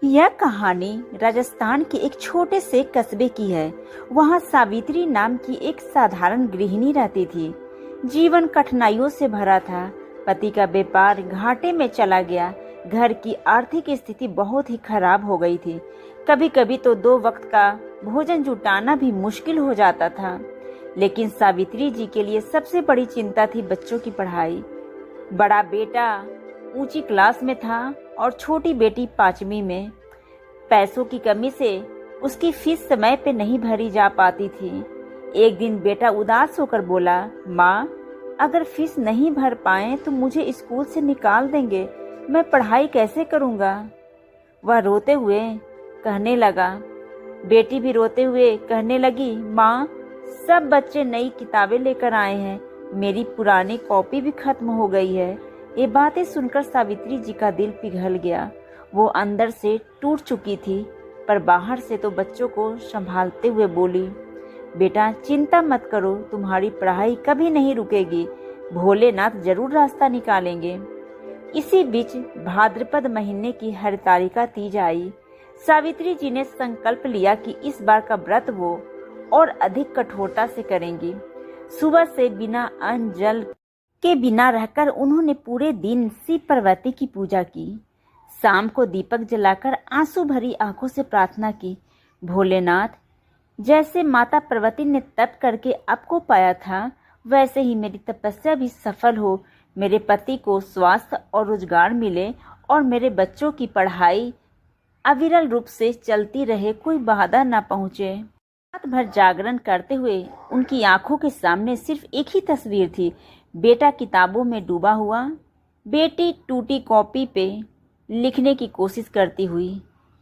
यह कहानी राजस्थान के एक छोटे से कस्बे की है। वहाँ सावित्री नाम की एक साधारण गृहिणी रहती थी। जीवन कठिनाइयों से भरा था। पति का व्यापार घाटे में चला गया। घर की आर्थिक स्थिति बहुत ही खराब हो गई थी। कभी कभी तो 2 वक्त का भोजन जुटाना भी मुश्किल हो जाता था। लेकिन सावित्री जी के लिए सबसे बड़ी चिंता थी बच्चों की पढ़ाई। बड़ा बेटा ऊंची क्लास में था और छोटी बेटी 5वीं में। पैसों की कमी से उसकी फीस समय पे नहीं भरी जा पाती थी। एक दिन बेटा उदास होकर बोला, माँ, अगर फीस नहीं भर पाए तो मुझे स्कूल से निकाल देंगे। मैं पढ़ाई कैसे करूँगा? वह रोते हुए कहने लगा। बेटी भी रोते हुए कहने लगी, माँ, सब बच्चे नई किताबें लेकर आए हैं। मेरी पुरानी कॉपी भी खत्म हो गई है। ये बातें सुनकर सावित्री जी का दिल पिघल गया। वो अंदर से टूट चुकी थी, पर बाहर से तो बच्चों को संभालते हुए बोली, बेटा चिंता मत करो, तुम्हारी पढ़ाई कभी नहीं रुकेगी। भोलेनाथ जरूर रास्ता निकालेंगे। इसी बीच भाद्रपद महीने की हरितालिका तीज आई। सावित्री जी ने संकल्प लिया कि इस बार का व्रत वो और अधिक कठोरता से करेंगी। सुबह से बिना अन्न जल के बिना रहकर उन्होंने पूरे दिन शिव पार्वती की पूजा की। शाम को दीपक जलाकर आंसू भरी आंखों से प्रार्थना की, भोलेनाथ, जैसे माता पार्वती ने तप करके आपको पाया था, वैसे ही मेरी तपस्या भी सफल हो। मेरे पति को स्वास्थ्य और रोजगार मिले और मेरे बच्चों की पढ़ाई अविरल रूप से चलती रहे, कोई बाधा न पहुँचे। रात भर जागरण करते हुए उनकी आंखों के सामने सिर्फ एक ही तस्वीर थी, बेटा किताबों में डूबा हुआ, बेटी टूटी कॉपी पे लिखने की कोशिश करती हुई।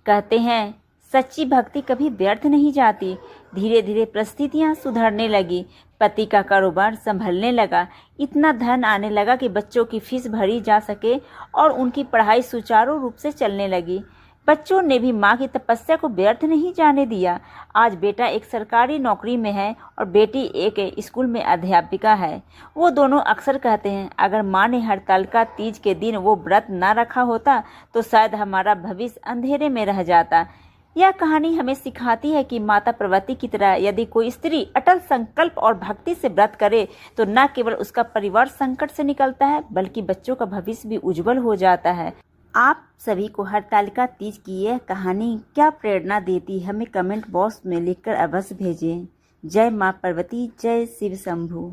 कहते हैं सच्ची भक्ति कभी व्यर्थ नहीं जाती। धीरे धीरे परिस्थितियां सुधरने लगी। पति का कारोबार संभलने लगा। इतना धन आने लगा कि बच्चों की फीस भरी जा सके और उनकी पढ़ाई सुचारू रूप से चलने लगी। बच्चों ने भी माँ की तपस्या को व्यर्थ नहीं जाने दिया। आज बेटा एक सरकारी नौकरी में है और बेटी एक स्कूल में अध्यापिका है। वो दोनों अक्सर कहते हैं, अगर माँ ने हरतालिका तीज के दिन वो व्रत न रखा होता तो शायद हमारा भविष्य अंधेरे में रह जाता। यह कहानी हमें सिखाती है कि माता पार्वती की तरह यदि कोई स्त्री अटल संकल्प और भक्ति से व्रत करे तो न केवल उसका परिवार संकट से निकलता है, बल्कि बच्चों का भविष्य भी उज्जवल हो जाता है। आप सभी को हरतालिका तीज की यह कहानी क्या प्रेरणा देती, हमें कमेंट बॉक्स में लिखकर अवश्य भेजें। जय माँ पार्वती, जय शिव शंभू।